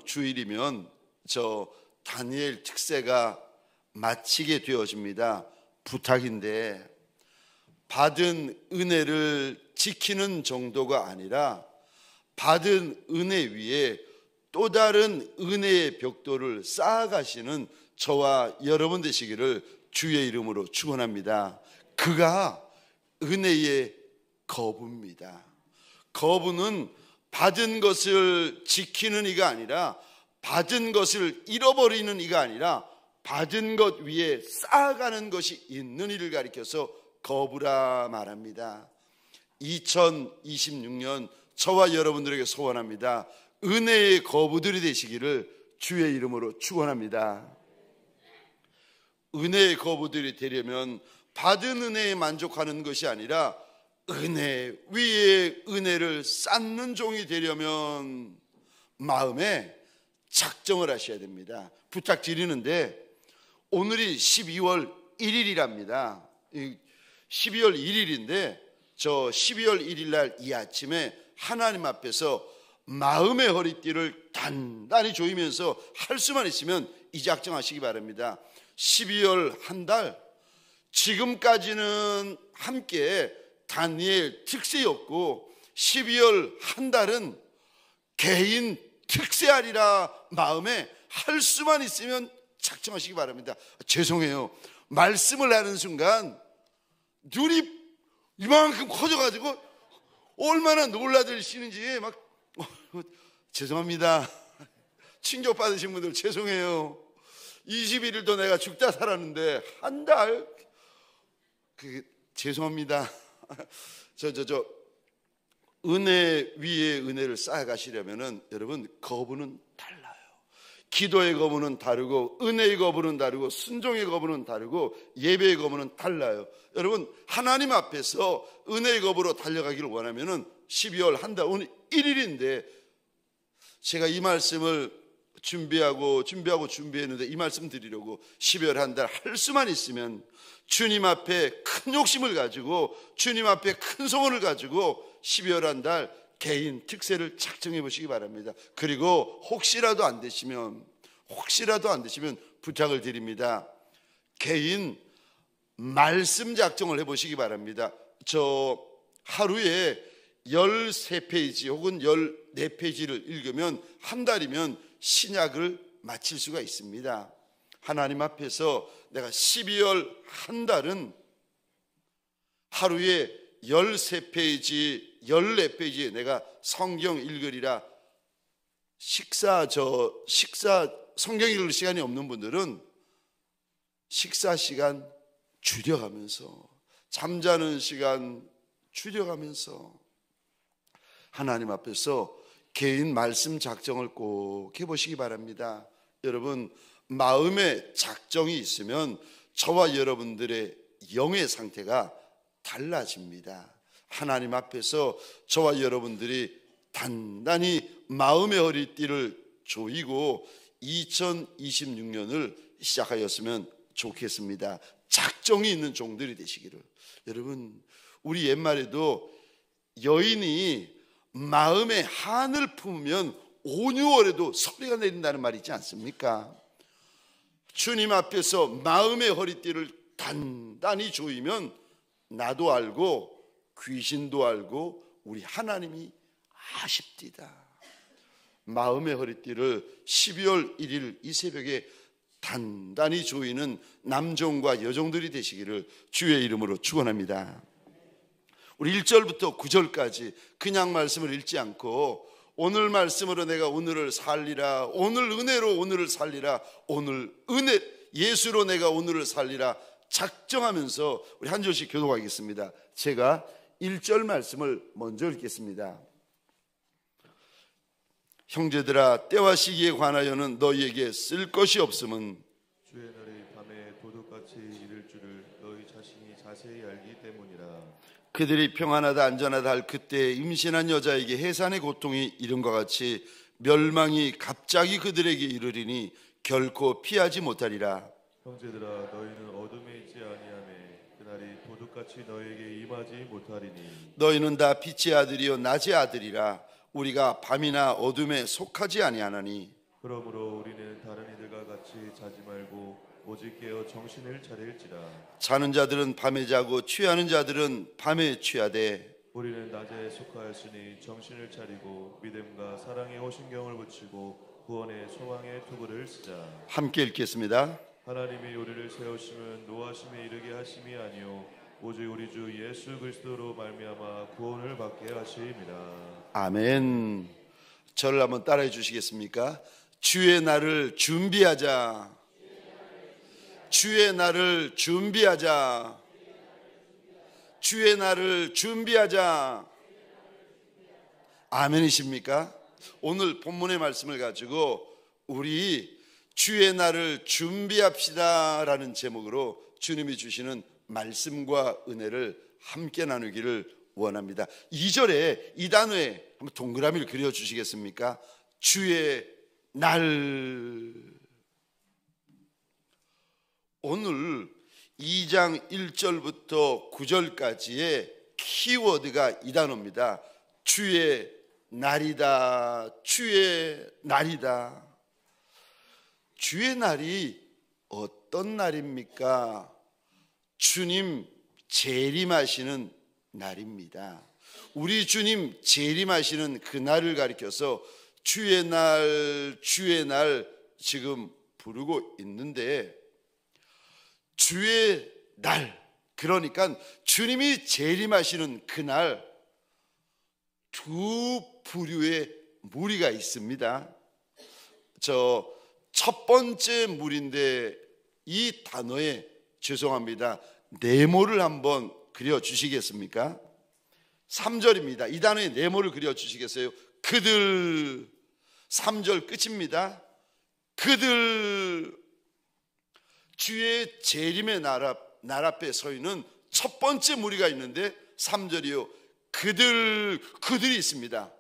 주일이면 저 다니엘 특세가 마치게 되어집니다. 부탁인데 받은 은혜를 지키는 정도가 아니라 받은 은혜 위에 또 다른 은혜의 벽돌을 쌓아가시는 저와 여러분 되시기를 주의 이름으로 축원합니다. 그가 은혜의 거부입니다. 거부는 받은 것을 지키는 이가 아니라, 받은 것을 잃어버리는 이가 아니라, 받은 것 위에 쌓아가는 것이 있는 이를 가리켜서 거부라 말합니다. 2026년 저와 여러분들에게 소원합니다. 은혜의 거부들이 되시기를 주의 이름으로 축원합니다. 은혜의 거부들이 되려면 받은 은혜에 만족하는 것이 아니라 은혜 위에 은혜를 쌓는 종이 되려면 마음에 작정을 하셔야 됩니다. 부탁드리는데 오늘이 12월 1일이랍니다. 12월 1일인데 저 12월 1일 날 이 아침에 하나님 앞에서 마음의 허리띠를 단단히 조이면서 할 수만 있으면 이 작정하시기 바랍니다. 12월 한 달, 지금까지는 함께 다니엘 특세였고 12월 한 달은 개인 특세하리라 마음에 할 수만 있으면 작정하시기 바랍니다. 죄송해요. 말씀을 하는 순간 눈이 이만큼 커져가지고 얼마나 놀라드시는지 막 죄송합니다. 충격받으신 분들 죄송해요. 21일도 내가 죽다 살았는데 한 달 죄송합니다. 은혜 위에 은혜를 쌓아가시려면은 여러분 거부는 달라요. 기도의 거부는 다르고 은혜의 거부는 다르고 순종의 거부는 다르고 예배의 거부는 달라요. 여러분 하나님 앞에서 은혜의 거부로 달려가기를 원하면은 12월 한 달 오늘 1일인데 제가 이 말씀을 준비했는데 이 말씀 드리려고 12월 한 달 할 수만 있으면 주님 앞에 큰 욕심을 가지고 주님 앞에 큰 소원을 가지고 12월 한 달 개인 특세를 작정해 보시기 바랍니다. 그리고 혹시라도 안 되시면 부탁을 드립니다. 개인 말씀 작정을 해 보시기 바랍니다. 저 하루에 13페이지 혹은 14페이지를 읽으면 한 달이면 신약을 마칠 수가 있습니다. 하나님 앞에서 내가 12월 한 달은 하루에 13페이지, 14페이지에 내가 성경 읽으리라. 성경 읽을 시간이 없는 분들은 식사 시간 줄여가면서, 잠자는 시간 줄여가면서 하나님 앞에서 개인 말씀 작정을 꼭 해보시기 바랍니다. 여러분 마음의 작정이 있으면 저와 여러분들의 영의 상태가 달라집니다. 하나님 앞에서 저와 여러분들이 단단히 마음의 허리띠를 조이고 2026년을 시작하였으면 좋겠습니다. 작정이 있는 종들이 되시기를. 여러분 우리 옛말에도 여인이 마음에 한을 품으면 5, 6월에도 소리가 내린다는 말이 있지 않습니까? 주님 앞에서 마음의 허리띠를 단단히 조이면 나도 알고 귀신도 알고 우리 하나님이 아십디다. 마음의 허리띠를 12월 1일 이 새벽에 단단히 조이는 남종과 여종들이 되시기를 주의 이름으로 축원합니다. 우리 1절부터 9절까지 그냥 말씀을 읽지 않고 오늘 말씀으로 내가 오늘을 살리라, 오늘 은혜로 오늘을 살리라, 오늘 은혜 예수로 내가 오늘을 살리라 작정하면서 우리 한 절씩 교독하겠습니다. 제가 1절 말씀을 먼저 읽겠습니다. 형제들아 때와 시기에 관하여는 너희에게 쓸 것이 없음은 주의 날이 밤에 도둑같이 이를 줄을 너희 자신이 자세히 알기 때문이라. 그들이 평안하다 안전하다 할 그때 임신한 여자에게 해산의 고통이 이름과 같이 멸망이 갑자기 그들에게 이르리니 결코 피하지 못하리라. 형제들아 너희는 어둠에 있지 아니하매 그날이 도둑같이 너희에게 임하지 못하리니 너희는 다 빛의 아들이요 낮의 아들이라. 우리가 밤이나 어둠에 속하지 아니하나니 그러므로 우리는 다른 이들과 같이 자지 말고 오직 깨어 정신을 차릴지라. 자는 자들은 밤에 자고 취하는 자들은 밤에 취하되 우리는 낮에 속하였으니 정신을 차리고 믿음과 사랑에 호신경을 붙이고 구원의 소망의 투구를 쓰자. 함께 읽겠습니다. 하나님이 우리를 세우시면 노하심에 이르게 하심이 아니요 오직 우리 주 예수 그리스도로 말미암아 구원을 받게 하심이라. 아멘. 저를 한번 따라해 주시겠습니까? 주의 날을 준비하자. 주의 날을 준비하자. 주의 날을 준비하자. 아멘이십니까? 오늘 본문의 말씀을 가지고 우리 주의 날을 준비합시다 라는 제목으로 주님이 주시는 말씀과 은혜를 함께 나누기를 원합니다. 2절에 이 단어에 한번 동그라미를 그려주시겠습니까? 주의 날. 오늘 2장 1절부터 9절까지의 키워드가 이 단어입니다. 주의 날이다. 주의 날이다. 주의 날이 어떤 날입니까? 주님 재림하시는 날입니다. 우리 주님 재림하시는 그 날을 가리켜서 주의 날, 주의 날 지금 부르고 있는데, 주의 날, 그러니까 주님이 재림하시는 그날 두 부류의 무리가 있습니다. 첫 번째 무리인데 이 단어에 죄송합니다. 네모를 한번 그려주시겠습니까? 3절입니다. 이 단어에 네모를 그려주시겠어요? 그들. 3절 끝입니다. 그들. 주의 재림의 날 앞에 서 있는 첫 번째 무리가 있는데 3절이요. 그들이 있습니다.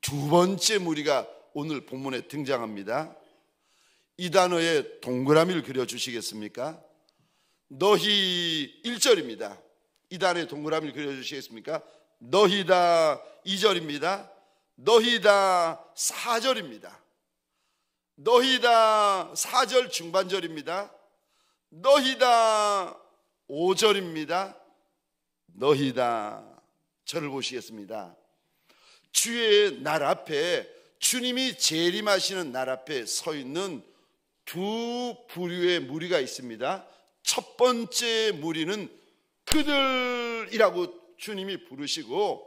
두 번째 무리가 오늘 본문에 등장합니다. 이 단어에 동그라미를 그려주시겠습니까? 너희 1절입니다. 이 단어에 동그라미를 그려주시겠습니까? 너희다 2절입니다. 너희다 4절입니다. 너희다 4절 중반절입니다. 너희다 5절입니다. 너희다. 저를 보시겠습니다. 주의 날 앞에, 주님이 재림하시는 날 앞에 서 있는 두 부류의 무리가 있습니다. 첫 번째 무리는 그들이라고 주님이 부르시고,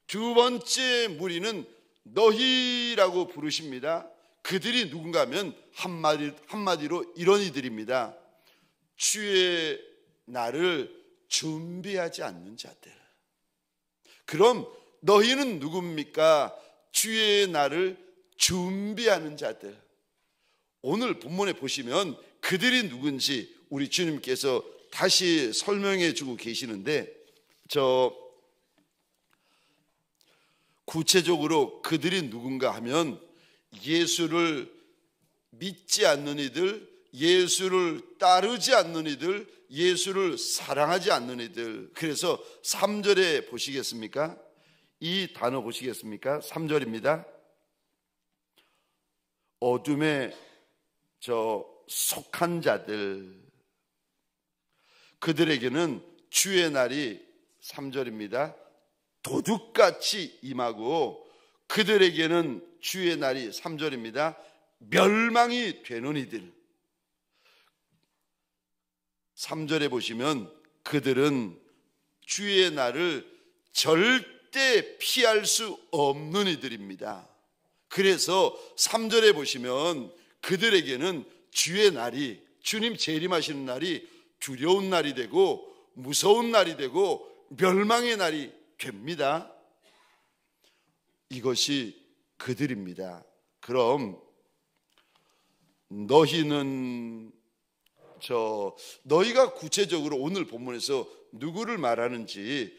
두 번째 무리는 너희라고 부르십니다. 그들이 누군가 하면 한마디로 이런 이들입니다. 주의 날을 준비하지 않는 자들. 그럼 너희는 누굽니까? 주의 날을 준비하는 자들. 오늘 본문에 보시면 그들이 누군지 우리 주님께서 다시 설명해 주고 계시는데, 구체적으로 그들이 누군가 하면 예수를 믿지 않는 이들, 예수를 따르지 않는 이들, 예수를 사랑하지 않는 이들. 그래서 3절에 보시겠습니까? 이 단어 보시겠습니까? 3절입니다. 어둠에 속한 자들. 그들에게는 주의 날이 3절입니다. 도둑같이 임하고, 그들에게는 주의 날이 3절입니다. 멸망이 되는 이들. 3절에 보시면 그들은 주의 날을 절대 피할 수 없는 이들입니다. 그래서 3절에 보시면 그들에게는 주의 날이, 주님 재림하시는 날이 두려운 날이 되고 무서운 날이 되고 멸망의 날이 됩니다. 이것이 그들입니다. 그럼 너희는 너희가 구체적으로 오늘 본문에서 누구를 말하는지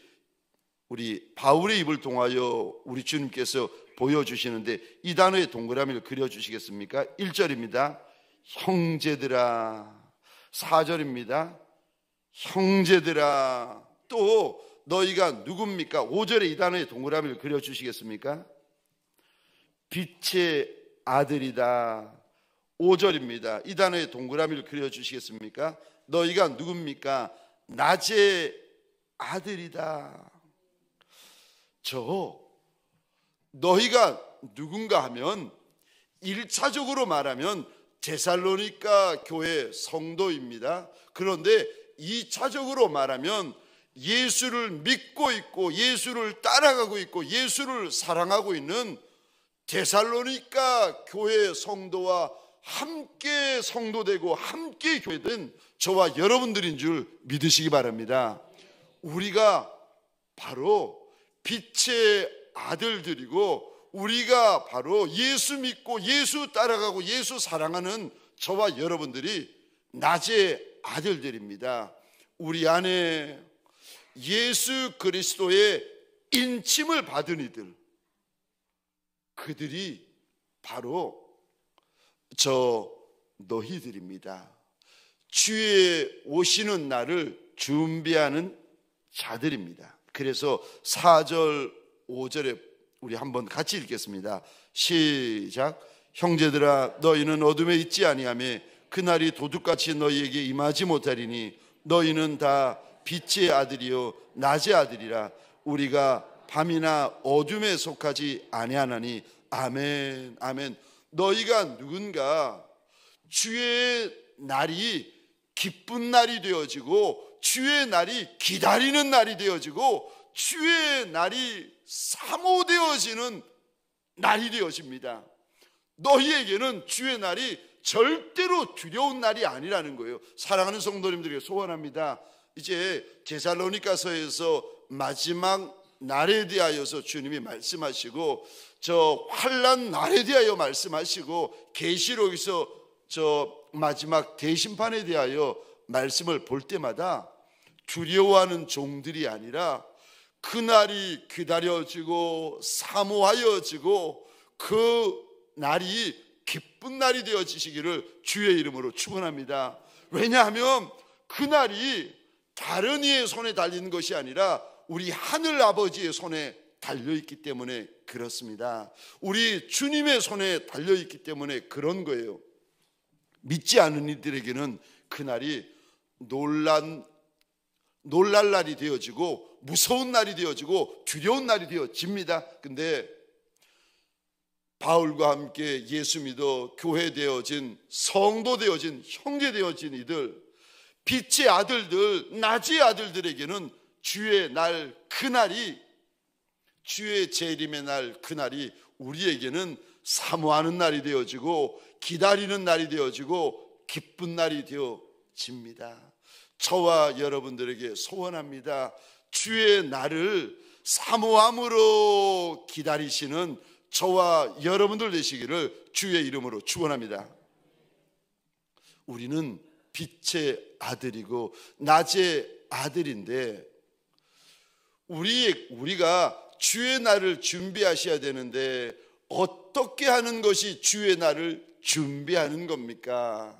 우리 바울의 입을 통하여 우리 주님께서 보여주시는데, 이 단어에 동그라미를 그려주시겠습니까? 1절입니다. 형제들아. 4절입니다. 형제들아. 또 너희가 누굽니까? 5절에 이 단어에 동그라미를 그려주시겠습니까? 빛의 아들이다. 5절입니다. 이 단어에 동그라미를 그려주시겠습니까? 너희가 누굽니까? 낮의 아들이다. 너희가 누군가 하면 1차적으로 말하면 데살로니가 교회 성도입니다. 그런데 2차적으로 말하면 예수를 믿고 있고 예수를 따라가고 있고 예수를 사랑하고 있는 데살로니가 교회 성도와 함께 성도되고 함께 교회된 저와 여러분들인 줄 믿으시기 바랍니다. 우리가 바로 빛의 아들들이고 우리가 바로 예수 믿고 예수 따라가고 예수 사랑하는 저와 여러분들이 낮의 아들들입니다. 우리 안에 예수 그리스도의 인침을 받은 이들, 그들이 바로 너희들입니다. 주의 오시는 날을 준비하는 자들입니다. 그래서 4절 5절에 우리 한번 같이 읽겠습니다. 시작. 형제들아 너희는 어둠에 있지 아니하며 그날이 도둑같이 너희에게 임하지 못하리니 너희는 다 빛의 아들이요 낮의 아들이라. 우리가 밤이나 어둠에 속하지 아니하나니. 아멘. 아멘. 너희가 누군가 주의 날이 기쁜 날이 되어지고 주의 날이 기다리는 날이 되어지고 주의 날이 사모되어지는 날이 되어집니다. 너희에게는 주의 날이 절대로 두려운 날이 아니라는 거예요. 사랑하는 성도님들에게 소원합니다. 이제 데살로니가서에서 마지막 날에 대하여서 주님이 말씀하시고 저 환난 날에 대하여 말씀하시고 계시록에서 저 마지막 대심판에 대하여 말씀을 볼 때마다 두려워하는 종들이 아니라 그날이 기다려지고 사모하여지고 그 날이 기쁜 날이 되어지시기를 주의 이름으로 축원합니다. 왜냐하면 그날이 다른 이의 손에 달린 것이 아니라 우리 하늘 아버지의 손에 달려있기 때문에 그렇습니다. 우리 주님의 손에 달려있기 때문에 그런 거예요. 믿지 않은 이들에게는 그날이 놀랄 날이 되어지고 무서운 날이 되어지고 두려운 날이 되어집니다. 근데 바울과 함께 예수 믿어 교회 되어진 성도 되어진 형제 되어진 이들, 빛의 아들들, 낮의 아들들에게는 주의 날 그날이, 주의 재림의 날 그날이 우리에게는 사모하는 날이 되어지고 기다리는 날이 되어지고 기쁜 날이 되어집니다. 저와 여러분들에게 소원합니다. 주의 날을 사모함으로 기다리시는 저와 여러분들 되시기를 주의 이름으로 축원합니다. 우리는 빛의 아들이고 낮의 아들인데 우리가 주의 날을 준비하셔야 되는데 어떻게 하는 것이 주의 날을 준비하는 겁니까?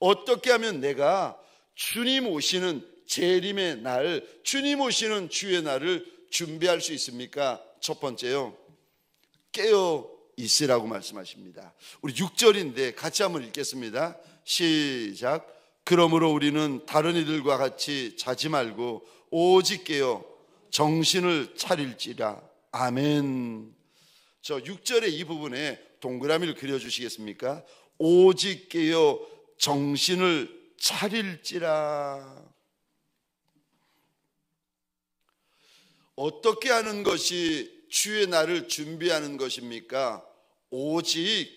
어떻게 하면 내가 주님 오시는 재림의 날, 주님 오시는 주의 날을 준비할 수 있습니까? 첫 번째요, 깨어 있으라고 말씀하십니다. 우리 6절인데 같이 한번 읽겠습니다. 시작. 그러므로 우리는 다른 이들과 같이 자지 말고 오직 깨어 정신을 차릴지라. 아멘. 저 6절의 이 부분에 동그라미를 그려주시겠습니까? 오직 깨어 정신을 차릴지라. 어떻게 하는 것이 주의 날을 준비하는 것입니까? 오직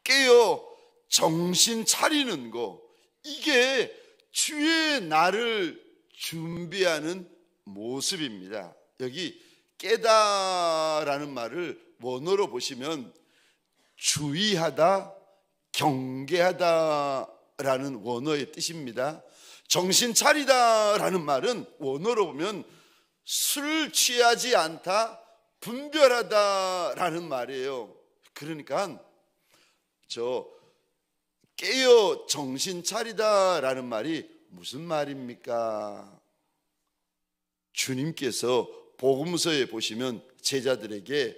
깨어 정신 차리는 거, 이게 주의 날을 준비하는 모습입니다. 여기 깨다라는 말을 원어로 보시면 주의하다, 경계하다라는 원어의 뜻입니다. 정신 차리다라는 말은 원어로 보면 술 취하지 않다, 분별하다라는 말이에요. 그러니까 깨어 정신 차리다라는 말이 무슨 말입니까? 주님께서 복음서에 보시면 제자들에게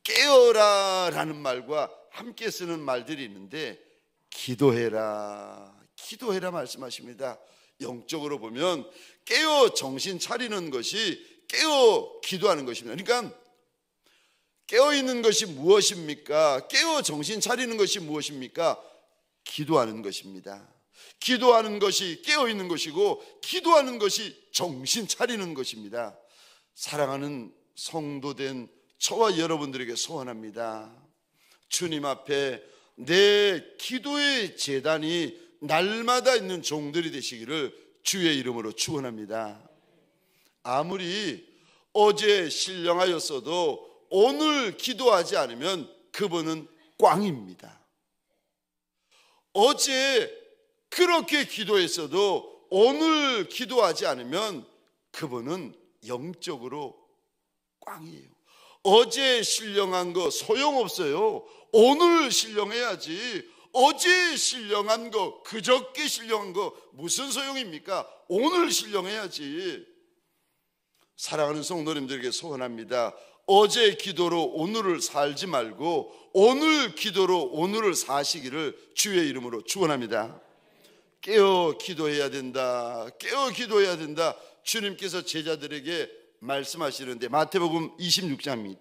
깨어라라는 말과 함께 쓰는 말들이 있는데 기도해라, 기도해라 말씀하십니다. 영적으로 보면 깨어 정신 차리는 것이 깨어 기도하는 것입니다. 그러니까 깨어 있는 것이 무엇입니까? 깨어 정신 차리는 것이 무엇입니까? 기도하는 것입니다. 기도하는 것이 깨어 있는 것이고 기도하는 것이 정신 차리는 것입니다. 사랑하는 성도된 저와 여러분들에게 소원합니다. 주님 앞에 내 기도의 제단이 날마다 있는 종들이 되시기를 주의 이름으로 축원합니다. 아무리 어제 신령하였어도 오늘 기도하지 않으면 그분은 꽝입니다. 어제 그렇게 기도했어도 오늘 기도하지 않으면 그분은 영적으로 꽝이에요. 어제 신령한 거 소용없어요. 오늘 신령해야지. 어제 신령한 거, 그저께 신령한 거 무슨 소용입니까? 오늘 신령해야지. 사랑하는 성도님들에게 소원합니다. 어제 기도로 오늘을 살지 말고 오늘 기도로 오늘을 사시기를 주의 이름으로 축원합니다. 깨어 기도해야 된다. 깨어 기도해야 된다. 주님께서 제자들에게 말씀하시는데 마태복음 26장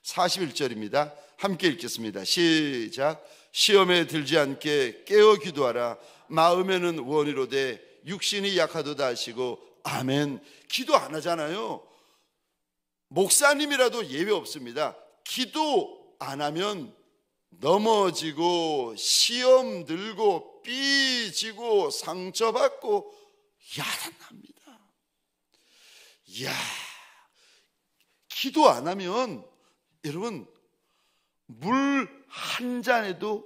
41절입니다. 함께 읽겠습니다. 시작. 시험에 들지 않게 깨어 기도하라. 마음에는 원이로되 육신이 약하도다 하시고 아멘. 기도 안 하잖아요. 목사님이라도 예외 없습니다. 기도 안 하면 넘어지고 시험 들고 삐지고 상처받고 야단납니다. 이야, 기도 안 하면 여러분 물 한 잔에도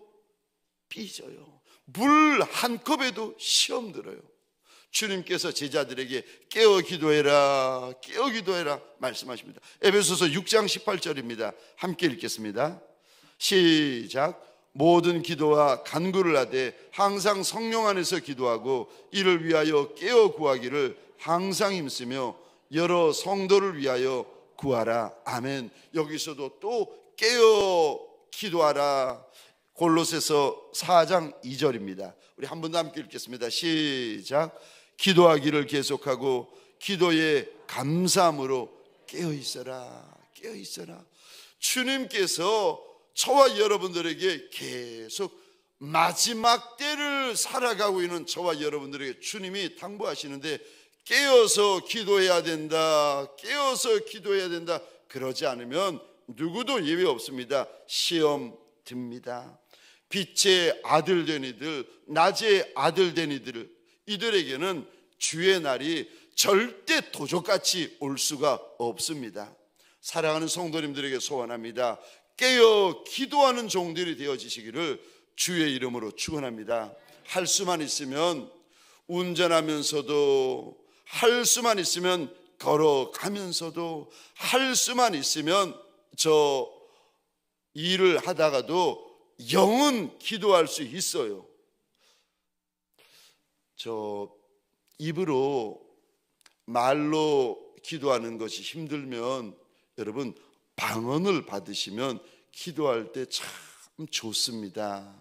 삐져요. 물 한 컵에도 시험 들어요. 주님께서 제자들에게 깨어 기도해라, 깨어 기도해라 말씀하십니다. 에베소서 6장 18절입니다. 함께 읽겠습니다. 시작. 모든 기도와 간구를 하되 항상 성령 안에서 기도하고 이를 위하여 깨어 구하기를 항상 힘쓰며 여러 성도를 위하여 구하라. 아멘. 여기서도 또 깨어 기도하라. 골로새서 4장 2절입니다. 우리 한 번 더 함께 읽겠습니다. 시작. 기도하기를 계속하고 기도에 감사함으로 깨어 있어라. 깨어 있어라. 주님께서 저와 여러분들에게 계속 마지막 때를 살아가고 있는 저와 여러분들에게 주님이 당부하시는데 깨어서 기도해야 된다. 깨어서 기도해야 된다. 그러지 않으면 누구도 예외 없습니다. 시험 듭니다. 빛의 아들 된 이들, 낮의 아들 된 이들, 이들에게는 주의 날이 절대 도적같이 올 수가 없습니다. 사랑하는 성도님들에게 소원합니다. 깨어 기도하는 종들이 되어지시기를 주의 이름으로 축원합니다. 할 수만 있으면 운전하면서도, 할 수만 있으면 걸어가면서도, 할 수만 있으면 저 일을 하다가도 영은 기도할 수 있어요. 저 입으로 말로 기도하는 것이 힘들면 여러분 방언을 받으시면 기도할 때 참 좋습니다.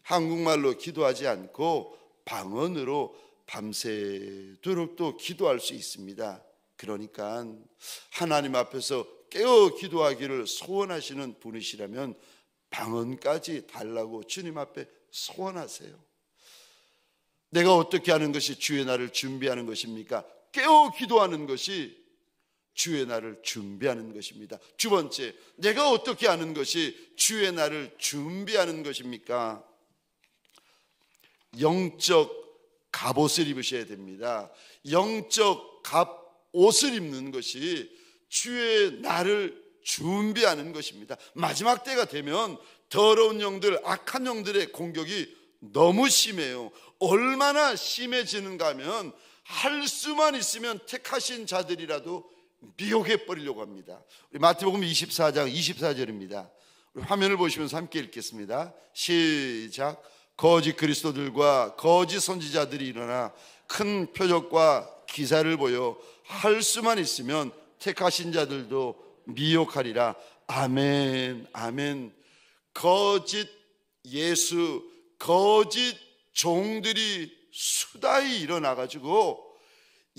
한국말로 기도하지 않고 방언으로 밤새도록 또 기도할 수 있습니다. 그러니까 하나님 앞에서 깨어 기도하기를 소원하시는 분이시라면 방언까지 달라고 주님 앞에 소원하세요. 내가 어떻게 하는 것이 주의 날을 준비하는 것입니까? 깨어 기도하는 것이 주의 날을 준비하는 것입니다. 두 번째, 내가 어떻게 하는 것이 주의 날을 준비하는 것입니까? 영적 갑옷을 입으셔야 됩니다. 영적 갑옷을 입는 것이 주의 날을 준비하는 것입니다. 마지막 때가 되면 더러운 영들, 악한 영들의 공격이 너무 심해요. 얼마나 심해지는가 하면 할 수만 있으면 택하신 자들이라도 미혹해 버리려고 합니다. 우리 마태복음 24장 24절입니다. 우리 화면을 보시면서 함께 읽겠습니다. 시작. 거짓 그리스도들과 거짓 선지자들이 일어나 큰 표적과 기사를 보여 할 수만 있으면 택하신 자들도 미혹하리라. 아멘, 아멘. 거짓 예수, 거짓 종들이 수다히 일어나가지고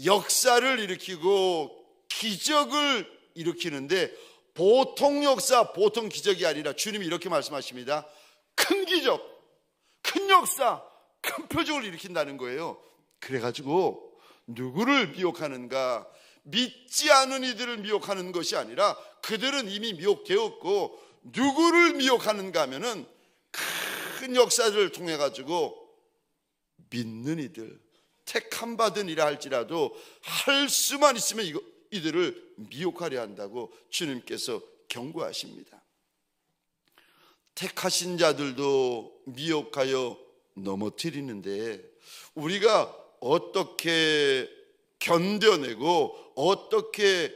역사를 일으키고 기적을 일으키는데, 보통 역사, 보통 기적이 아니라 주님이 이렇게 말씀하십니다. 큰 기적, 큰 역사, 큰 표적을 일으킨다는 거예요. 그래가지고 누구를 미혹하는가? 믿지 않은 이들을 미혹하는 것이 아니라 그들은 이미 미혹되었고, 누구를 미혹하는가 하면은 큰 역사를 통해 가지고 믿는 이들, 택함 받은 이라 할지라도 할 수만 있으면 이들을 미혹하려 한다고 주님께서 경고하십니다. 택하신 자들도 미혹하여 넘어뜨리는데 우리가 어떻게 견뎌내고 어떻게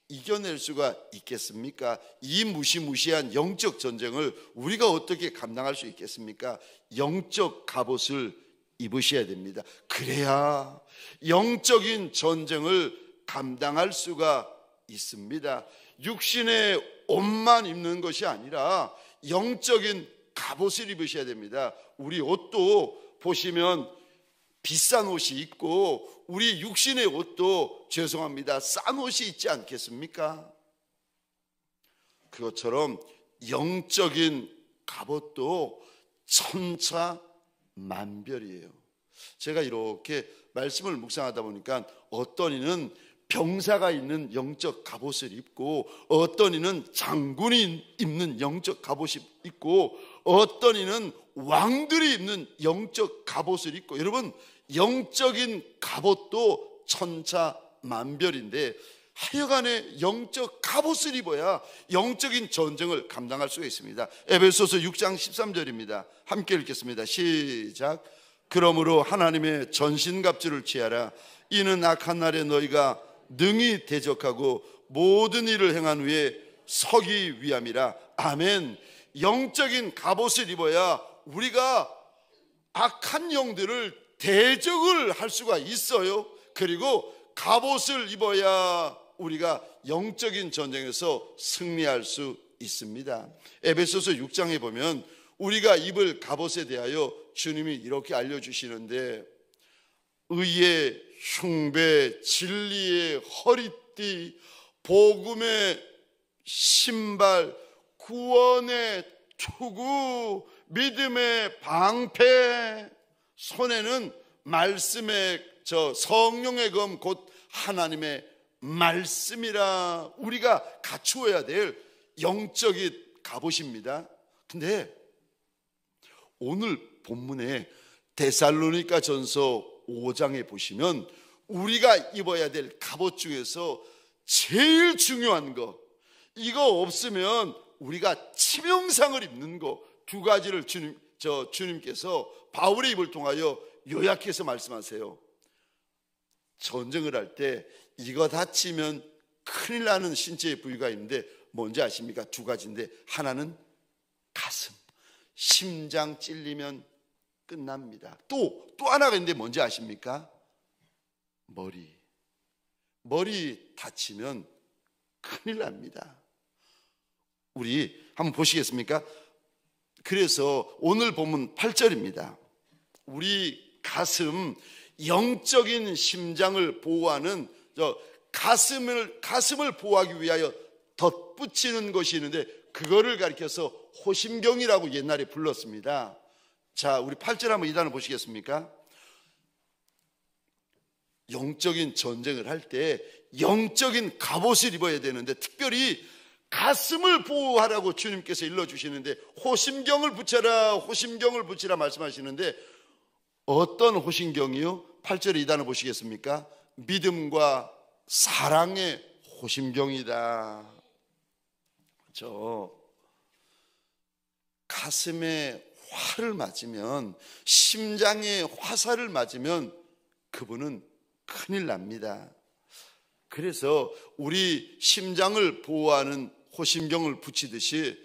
이겨낼 수가 있겠습니까? 이 무시무시한 영적 전쟁을 우리가 어떻게 감당할 수 있겠습니까? 영적 갑옷을 입으셔야 됩니다. 그래야 영적인 전쟁을 감당할 수가 있습니다. 육신의 옷만 입는 것이 아니라 영적인 갑옷을 입으셔야 됩니다. 우리 옷도 보시면 비싼 옷이 있고 우리 육신의 옷도 죄송합니다, 싼 옷이 있지 않겠습니까? 그것처럼 영적인 갑옷도 천차만별이에요. 제가 이렇게 말씀을 묵상하다 보니까 어떤 이는 병사가 있는 영적 갑옷을 입고, 어떤 이는 장군이 입는 영적 갑옷이 있고, 어떤 이는 왕들이 입는 영적 갑옷을 입고, 여러분 영적인 갑옷도 천차만별인데 하여간에 영적 갑옷을 입어야 영적인 전쟁을 감당할 수가 있습니다. 에베소서 6장 13절입니다. 함께 읽겠습니다. 시작. 그러므로 하나님의 전신갑주를 취하라. 이는 악한 날에 너희가 능히 대적하고 모든 일을 행한 후에 서기 위함이라. 아멘. 영적인 갑옷을 입어야 우리가 악한 영들을 대적을 할 수가 있어요. 그리고 갑옷을 입어야 우리가 영적인 전쟁에서 승리할 수 있습니다. 에베소서 6장에 보면 우리가 입을 갑옷에 대하여 주님이 이렇게 알려주시는데, 의의 흉배, 진리의 허리띠, 복음의 신발, 구원의 투구, 믿음의 방패, 손에는 말씀의 성령의 검, 곧 하나님의 말씀이라 우리가 갖추어야 될 영적인 갑옷입니다. 근데 오늘 본문에 데살로니가 전서 5장에 보시면 우리가 입어야 될 갑옷 중에서 제일 중요한 거, 이거 없으면 우리가 치명상을 입는 거 두 가지를 주님께서 바울의 입을 통하여 요약해서 말씀하세요. 전쟁을 할 때 이거 다치면 큰일 나는 신체의 부위가 있는데 뭔지 아십니까? 두 가지인데, 하나는 가슴, 심장 찔리면 끝납니다. 또 하나가 있는데 뭔지 아십니까? 머리 다치면 큰일 납니다. 우리 한번 보시겠습니까? 그래서 오늘 본문 8절입니다. 우리 가슴, 영적인 심장을 보호하는 가슴을 보호하기 위하여 덧붙이는 것이 있는데, 그거를 가리켜서 호심경이라고 옛날에 불렀습니다. 자, 우리 8절 한번 이 단어 보시겠습니까? 영적인 전쟁을 할 때 영적인 갑옷을 입어야 되는데, 특별히 가슴을 보호하라고 주님께서 일러주시는데, 호심경을 붙여라, 호심경을 붙이라 말씀하시는데, 어떤 호심경이요? 8절에 이 단어 보시겠습니까? 믿음과 사랑의 호심경이다. 가슴에 화를 맞으면, 심장에 화살을 맞으면 그분은 큰일 납니다. 그래서 우리 심장을 보호하는 호심경을 붙이듯이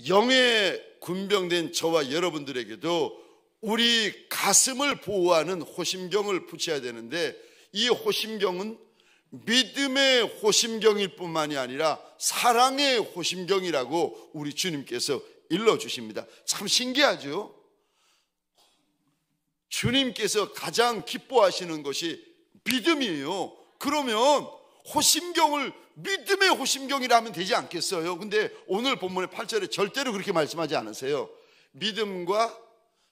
영의 군병된 저와 여러분들에게도 우리 가슴을 보호하는 호심경을 붙여야 되는데, 이 호심경은 믿음의 호심경일 뿐만이 아니라 사랑의 호심경이라고 우리 주님께서 일러주십니다. 참 신기하죠? 주님께서 가장 기뻐하시는 것이 믿음이에요. 그러면 호심경을 믿음의 호심경이라 하면 되지 않겠어요? 근데 오늘 본문의 8절에 절대로 그렇게 말씀하지 않으세요. 믿음과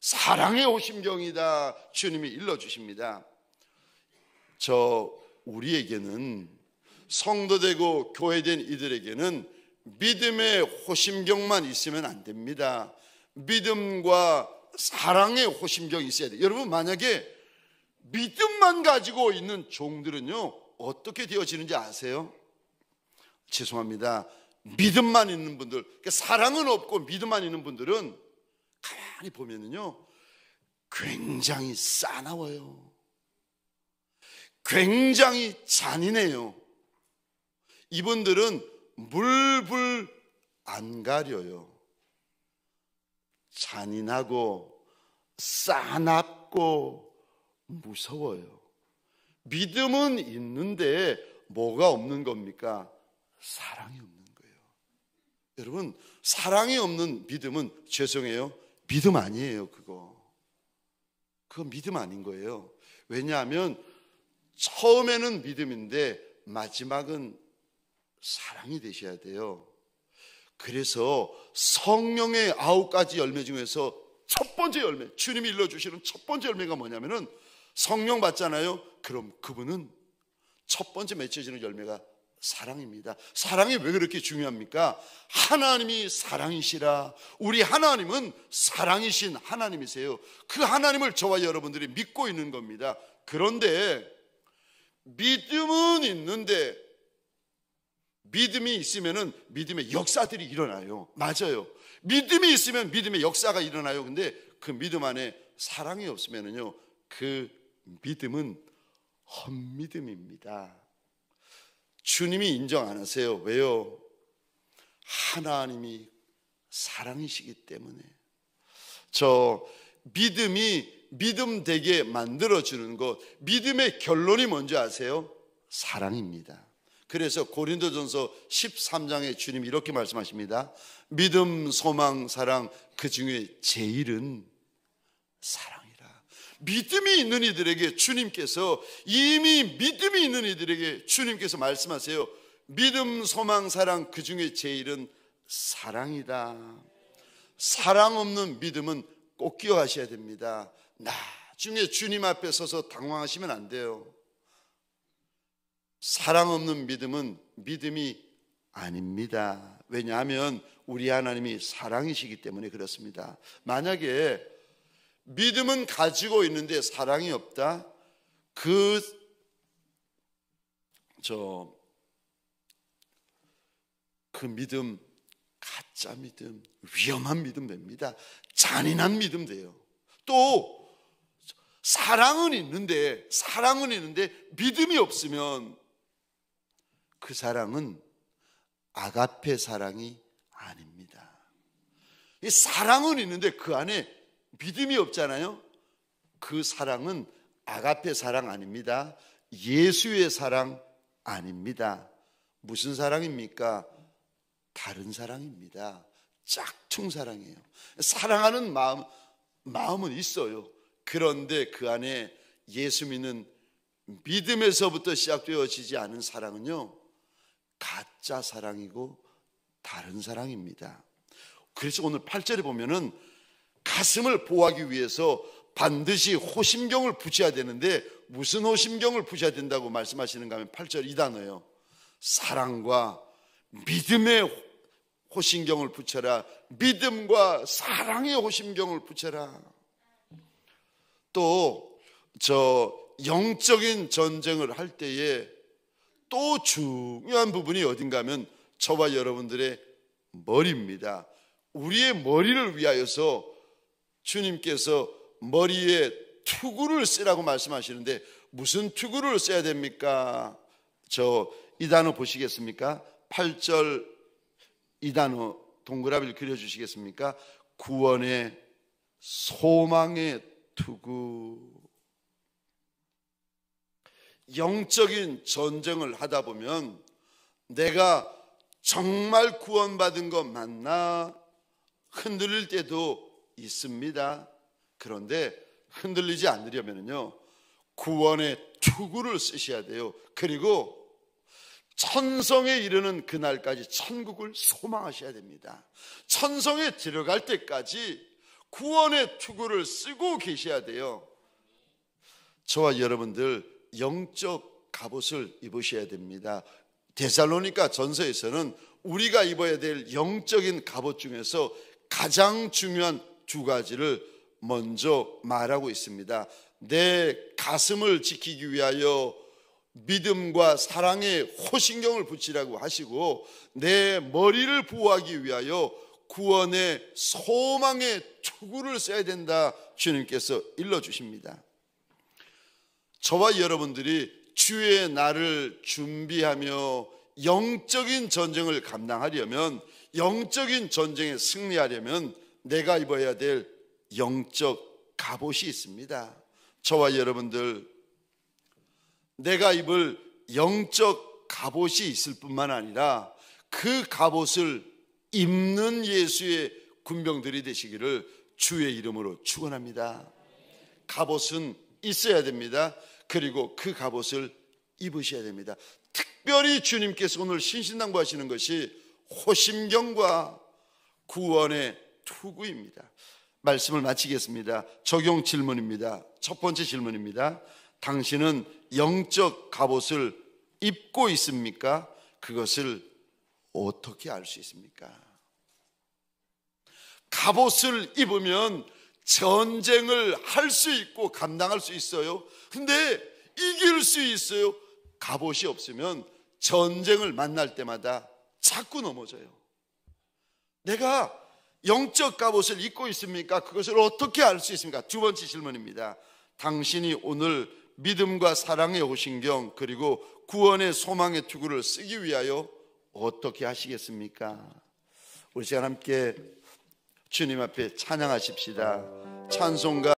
사랑의 호심경이다 주님이 일러주십니다. 우리에게는, 성도되고 교회된 이들에게는 믿음의 호심경만 있으면 안 됩니다. 믿음과 사랑의 호심경이 있어야 돼요. 여러분, 만약에 믿음만 가지고 있는 종들은요 어떻게 되어지는지 아세요? 죄송합니다. 믿음만 있는 분들, 그러니까 사랑은 없고 믿음만 있는 분들은 가만히 보면은요 굉장히 싸나워요. 굉장히 잔인해요. 이분들은 물불 안 가려요. 잔인하고 싸납고 무서워요. 믿음은 있는데 뭐가 없는 겁니까? 사랑이 없는 거예요. 여러분, 사랑이 없는 믿음은, 죄송해요, 믿음 아니에요. 그거 믿음 아닌 거예요. 왜냐하면 처음에는 믿음인데 마지막은 사랑이 되셔야 돼요. 그래서 성령의 9가지 열매 중에서 첫 번째 열매, 주님이 일러주시는 첫 번째 열매가 뭐냐면은, 성령 받잖아요. 그럼 그분은 첫 번째 맺혀지는 열매가 사랑입니다. 사랑이 왜 그렇게 중요합니까? 하나님이 사랑이시라. 우리 하나님은 사랑이신 하나님이세요. 그 하나님을 저와 여러분들이 믿고 있는 겁니다. 그런데 믿음은 있는데, 믿음이 있으면은 믿음의 역사들이 일어나요. 맞아요. 믿음이 있으면 믿음의 역사가 일어나요. 근데 그 믿음 안에 사랑이 없으면은요 그 믿음은 헛믿음입니다. 주님이 인정 안 하세요. 왜요? 하나님이 사랑이시기 때문에. 믿음이 믿음 되게 만들어주는 것, 믿음의 결론이 뭔지 아세요? 사랑입니다. 그래서 고린도전서 13장에 주님이 이렇게 말씀하십니다. 믿음, 소망, 사랑, 그 중에 제일은 사랑이라. 믿음이 있는 이들에게 주님께서, 이미 믿음이 있는 이들에게 주님께서 말씀하세요. 믿음, 소망, 사랑, 그 중에 제일은 사랑이다. 사랑 없는 믿음은 꼭 기억하셔야 됩니다. 나중에 주님 앞에 서서 당황하시면 안 돼요. 사랑 없는 믿음은 믿음이 아닙니다. 왜냐하면 우리 하나님이 사랑이시기 때문에 그렇습니다. 만약에 믿음은 가지고 있는데 사랑이 없다? 그 믿음, 가짜 믿음, 위험한 믿음 됩니다. 잔인한 믿음 돼요. 또 사랑은 있는데 믿음이 없으면 그 사랑은 아가페 사랑이 아닙니다. 이 사랑은 있는데 그 안에 믿음이 없잖아요. 그 사랑은 아가페 사랑 아닙니다. 예수의 사랑 아닙니다. 무슨 사랑입니까? 다른 사랑입니다. 짝퉁 사랑이에요. 사랑하는 마음은 있어요. 그런데 그 안에 예수 믿는 믿음에서부터 시작되어지지 않은 사랑은요 가짜 사랑이고 다른 사랑입니다. 그래서 오늘 8절에 보면은 가슴을 보호하기 위해서 반드시 호심경을 붙여야 되는데, 무슨 호심경을 붙여야 된다고 말씀하시는가 하면 8절 이 단어예요. 사랑과 믿음의 호심경을 붙여라. 믿음과 사랑의 호심경을 붙여라. 또 영적인 전쟁을 할 때에 또 중요한 부분이 어딘가 하면 저와 여러분들의 머리입니다. 우리의 머리를 위하여서 주님께서 머리에 투구를 쓰라고 말씀하시는데, 무슨 투구를 써야 됩니까? 이 단어 보시겠습니까? 8절 이 단어 동그라미를 그려주시겠습니까? 구원의 소망의 투구. 영적인 전쟁을 하다 보면 내가 정말 구원받은 것 맞나 흔들릴 때도 있습니다. 그런데 흔들리지 않으려면요, 구원의 투구를 쓰셔야 돼요. 그리고 천성에 이르는 그날까지 천국을 소망하셔야 됩니다. 천성에 들어갈 때까지 구원의 투구를 쓰고 계셔야 돼요. 저와 여러분들 영적 갑옷을 입으셔야 됩니다. 데살로니가 전서에서는 우리가 입어야 될 영적인 갑옷 중에서 가장 중요한 두 가지를 먼저 말하고 있습니다. 내 가슴을 지키기 위하여 믿음과 사랑의 호신경을 붙이라고 하시고, 내 머리를 보호하기 위하여 구원의 소망의 투구를 써야 된다, 주님께서 일러주십니다. 저와 여러분들이 주의 날을 준비하며 영적인 전쟁을 감당하려면, 영적인 전쟁에 승리하려면 내가 입어야 될 영적 갑옷이 있습니다. 저와 여러분들, 내가 입을 영적 갑옷이 있을 뿐만 아니라 그 갑옷을 입는 예수의 군병들이 되시기를 주의 이름으로 축원합니다. 갑옷은 있어야 됩니다. 그리고 그 갑옷을 입으셔야 됩니다. 특별히 주님께서 오늘 신신당부하시는 것이 호심경과 구원의 투구입니다. 말씀을 마치겠습니다. 적용 질문입니다. 첫 번째 질문입니다. 당신은 영적 갑옷을 입고 있습니까? 그것을 어떻게 알 수 있습니까? 갑옷을 입으면 전쟁을 할 수 있고 감당할 수 있어요. 근데 이길 수 있어요. 갑옷이 없으면 전쟁을 만날 때마다 자꾸 넘어져요. 내가 영적 갑옷을 입고 있습니까? 그것을 어떻게 알 수 있습니까? 두 번째 질문입니다. 당신이 오늘 믿음과 사랑의 호신경 그리고 구원의 소망의 투구를 쓰기 위하여 어떻게 하시겠습니까? 우리 시간 함께 주님 앞에 찬양하십시다. 찬송가